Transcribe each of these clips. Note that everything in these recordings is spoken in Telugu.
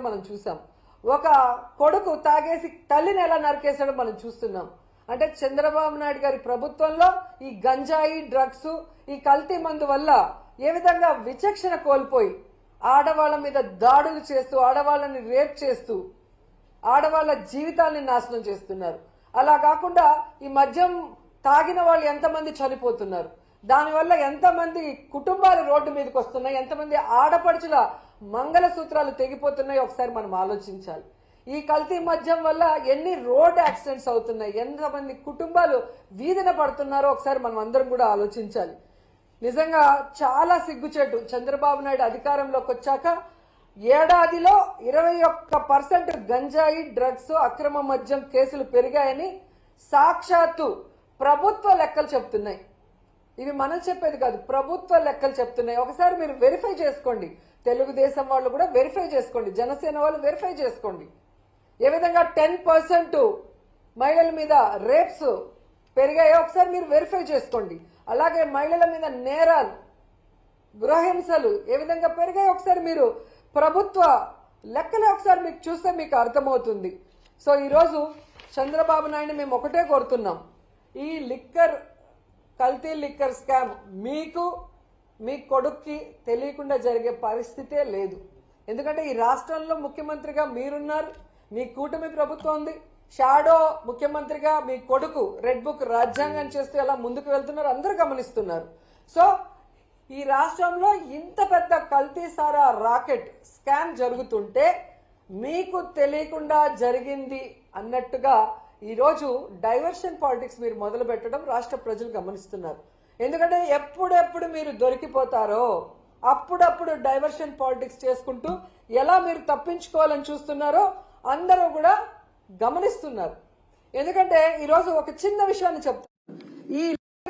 మనం చూసాం. ఒక కొడుకు తాగేసి తల్లిని ఎలా నరికేశాడో మనం చూస్తున్నాం. అంటే చంద్రబాబు నాయుడు గారి ప్రభుత్వంలో ఈ గంజాయి, డ్రగ్స్, ఈ కల్తీ మందు వల్ల ఏ విధంగా విచక్షణ కోల్పోయి ఆడవాళ్ల మీద దాడులు చేస్తూ, ఆడవాళ్ళని రేప్ చేస్తూ, ఆడవాళ్ల జీవితాల్ని నాశనం చేస్తున్నారు. అలా కాకుండా ఈ మద్యం తాగిన వాళ్ళు ఎంతమంది చనిపోతున్నారు, దానివల్ల ఎంతమంది కుటుంబాలు రోడ్డు మీదకి వస్తున్నాయి, ఎంతమంది ఆడపడుచుల మంగళసూత్రాలు తెగిపోతున్నాయి ఒకసారి మనం ఆలోచించాలి. ఈ కల్తీ మద్యం వల్ల ఎన్ని రోడ్ యాక్సిడెంట్స్ అవుతున్నాయి, ఎంతమంది కుటుంబాలు వీధిన పడుతున్నారో ఒకసారి మనం అందరం కూడా ఆలోచించాలి. నిజంగా చాలా సిగ్గుచేటు. చంద్రబాబు నాయుడు అధికారంలోకి వచ్చాక ఏడాదిలో 21% గంజాయి, డ్రగ్స్, అక్రమ మద్యం కేసులు పెరిగాయని సాక్షాత్తు ప్రభుత్వ లెక్కలు చెప్తున్నాయి. ఇవి మనం చెప్పేది కాదు, ప్రభుత్వ లెక్కలు చెప్తున్నాయి. ఒకసారి మీరు వెరిఫై చేసుకోండి. తెలుగుదేశం వాళ్ళు కూడా వెరిఫై చేసుకోండి, జనసేన వాళ్ళు వెరిఫై చేసుకోండి. ఏ విధంగా 10% మహిళల మీద రేప్స్ పెరిగాయో ఒకసారి మీరు వెరిఫై చేసుకోండి. అలాగే మహిళల మీద నేరాలు, గృహహింసలు ఏ విధంగా పెరిగాయో ఒకసారి మీరు ప్రభుత్వ లెక్కలే ఒకసారి మీకు చూస్తే మీకు అర్థమవుతుంది. సో ఈరోజు చంద్రబాబు నాయుడు మేము ఒకటే కోరుతున్నాం, ఈ కల్తీ లిక్కర్ స్కామ్ మీకు, మీ కొడుక్కి తెలియకుండా జరిగే పరిస్థితే లేదు. ఎందుకంటే ఈ రాష్ట్రంలో ముఖ్యమంత్రిగా మీరున్నారు, మీ కూటమి ప్రభుత్వం ఉంది, షాడో ముఖ్యమంత్రిగా మీ కొడుకు రెడ్ బుక్ రాజ్యాంగం చేస్తూ ఎలా ముందుకు వెళ్తున్నారు అందరూ గమనిస్తున్నారు. సో ఈ రాష్ట్రంలో ఇంత పెద్ద కల్తీ సారా రాకెట్ స్కామ్ జరుగుతుంటే మీకు తెలియకుండా జరిగింది అన్నట్టుగా ఈరోజు డైవర్షన్ పాలిటిక్స్ మీరు మొదలు పెట్టడం రాష్ట్ర ప్రజలు గమనిస్తున్నారు. ఎందుకంటే ఎప్పుడెప్పుడు మీరు దొరికిపోతారో అప్పుడప్పుడు డైవర్షన్ పాలిటిక్స్ చేసుకుంటూ ఎలా మీరు తప్పించుకోవాలని చూస్తున్నారో అందరూ కూడా గమనిస్తున్నారు. ఎందుకంటే ఈరోజు ఒక చిన్న విషయాన్ని చెప్తాను. ఈ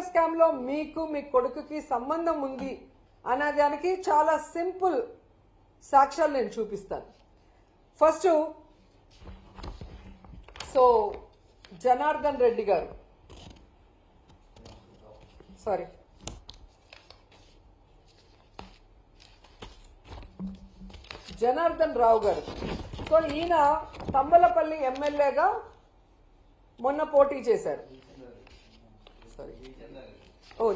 స్కామ్ లో మీకు, మీ కొడుకుకి సంబంధం ఉంది అనేదానికి చాలా సింపుల్ సాక్ష్యాలు నేను చూపిస్తాను. ఫస్ట్ జనార్దన్ రెడ్డి గారు, జనార్దన్ రావు గారు. సో ఈయన తంబలపల్లి ఎమ్మెల్యేగా మొన్న పోటీ చేశారు.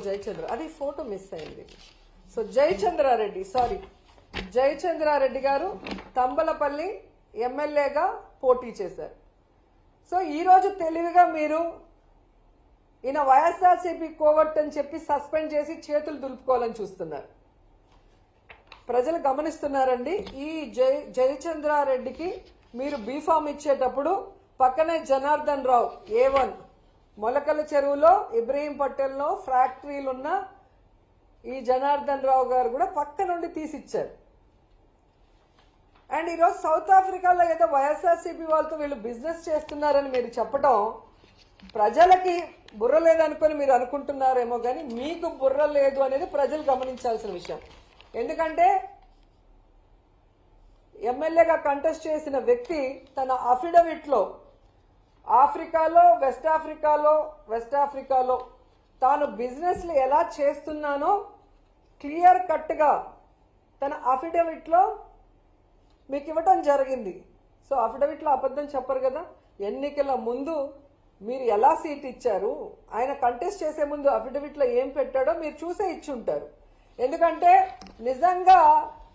జయచంద్ర, అది ఫోటో మిస్ అయింది. సో జయచంద్రారెడ్డి గారు తంబలపల్లి ఎమ్మెల్యేగా పోటీ చేశారు. సో ఈరోజు తెలివిగా మీరు ఈయన వైఎస్ఆర్సీపీ కోవట్ అని చెప్పి సస్పెండ్ చేసి చేతులు దులుపుకోవాలని చూస్తున్నారు. ప్రజలు గమనిస్తున్నారండి. ఈ జయచంద్రారెడ్డికి మీరు బీఫామ్ ఇచ్చేటప్పుడు పక్కనే జనార్దన్ రావు A1 మొలకల చెరువులో, ఇబ్రహీం పటేల్లో ఫ్యాక్టరీలున్న ఈ జనార్దన్ రావు గారు కూడా పక్క నుండి తీసిచ్చారు. అండ్ ఈరోజు సౌత్ ఆఫ్రికాలో ఏదో వైఎస్ఆర్సీపీ వాళ్ళతో వీళ్ళు బిజినెస్ చేస్తున్నారని మీరు చెప్పడం ప్రజలకి బుర్ర లేదనుకొని మీరు అనుకుంటున్నారేమో, కానీ మీకు బుర్ర లేదు అనేది ప్రజలు గమనించాల్సిన విషయం. ఎందుకంటే ఎమ్మెల్యేగా కంటెస్ట్ చేసిన వ్యక్తి తన అఫిడవిట్ లో వెస్ట్ ఆఫ్రికాలో తాను బిజినెస్లు ఎలా చేస్తున్నానో క్లియర్ కట్గా తన అఫిడవిట్ లో మీకు ఇవ్వటం జరిగింది. సో అఫిడవిట్ లో అబద్ధం చెప్పరు కదా. ఎన్నికల ముందు మీరు ఎలా సీట్ ఇచ్చారు, ఆయన కంటెస్ట్ చేసే ముందు అఫిడవిట్ లో ఏం పెట్టాడో మీరు చూసే ఇచ్చుంటారు. ఎందుకంటే నిజంగా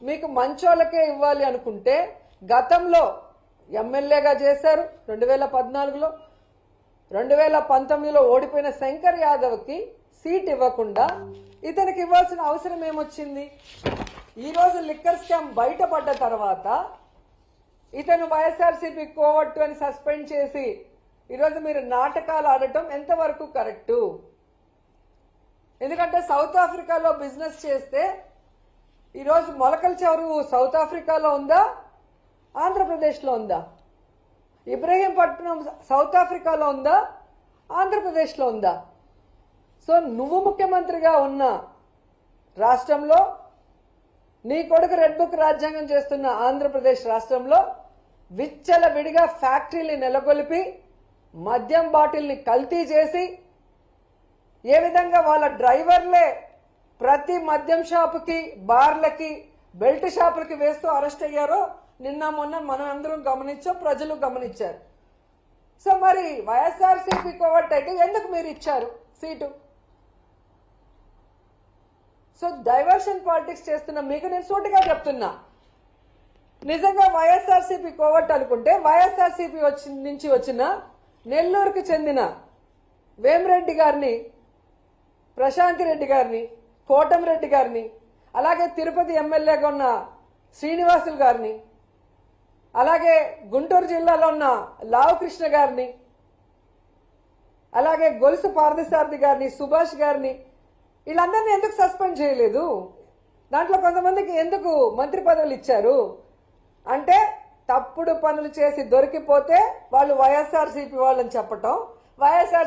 మీకు మంచోళ్ళకే ఇవ్వాలి అనుకుంటే గతంలో ఎమ్మెల్యేగా చేశారు 2014లో, 2019లో ఓడిపోయిన శంకర్ యాదవ్కి సీట్ ఇవ్వకుండా ఇతనికి ఇవ్వాల్సిన అవసరం ఏమొచ్చింది? ఈరోజు లిక్కర్ స్కామ్ బయటపడ్డ తర్వాత ఇతను వైఎస్ఆర్సీపీ కోవట్టు అని సస్పెండ్ చేసి ఈరోజు మీరు నాటకాలు ఆడటం ఎంతవరకు కరెక్టు? ఎందుకంటే సౌత్ ఆఫ్రికాలో బిజినెస్ చేస్తే ఈరోజు మొలకల చెరువు సౌత్ ఆఫ్రికాలో ఉందా, ఆంధ్రప్రదేశ్లో ఉందా? ఇబ్రహీంపట్నం సౌత్ ఆఫ్రికాలో ఉందా, ఆంధ్రప్రదేశ్లో ఉందా? సో నువ్వు ముఖ్యమంత్రిగా ఉన్న రాష్ట్రంలో, నీ కొడుకు రెడ్ బుక్ రాజ్యాంగం చేస్తున్న ఆంధ్రప్రదేశ్ రాష్ట్రంలో విచ్చలవిడిగా ఫ్యాక్టరీని నెలకొల్పి మద్యం బాటిల్ని కల్తీ చేసి ఏ విధంగా వాళ్ళ డ్రైవర్లే ప్రతి మద్యం షాపుకి, బార్లకి, బెల్ట్ షాపులకి వేస్తూ అరెస్ట్ అయ్యారో నిన్న మొన్న మనం అందరం గమనించాం, ప్రజలు గమనించారు. సో మరి వైఎస్ఆర్సీపీ కోవట్టయితే ఎందుకు మీరు ఇచ్చారు సీటు? సో డైవర్షన్ పాలిటిక్స్ చేస్తున్న మీకు నేను సూటిగా చెప్తున్నా, నిజంగా వైఎస్ఆర్సీపీ కోవట్ అనుకుంటే వైఎస్ఆర్సీపీ నుంచి వచ్చిన నెల్లూరుకి చెందిన వేమిరెడ్డి గారిని, ప్రశాంతి రెడ్డి గారిని, కోటమిరెడ్డి గారిని, అలాగే తిరుపతి ఎమ్మెల్యేగా ఉన్న శ్రీనివాసులు గారిని, అలాగే గుంటూరు జిల్లాలో ఉన్న లావు కృష్ణ గారిని, అలాగే గొలుసు పార్థసారథి గారిని, సుభాష్ గారిని, వీళ్ళందరినీ ఎందుకు సస్పెండ్ చేయలేదు? దాంట్లో కొంతమందికి ఎందుకు మంత్రి పదవులు ఇచ్చారు? అంటే తప్పుడు పనులు చేసి దొరికిపోతే వాళ్ళు వైఎస్ఆర్సీపీ వాళ్ళని చెప్పటం, వైఎస్ఆర్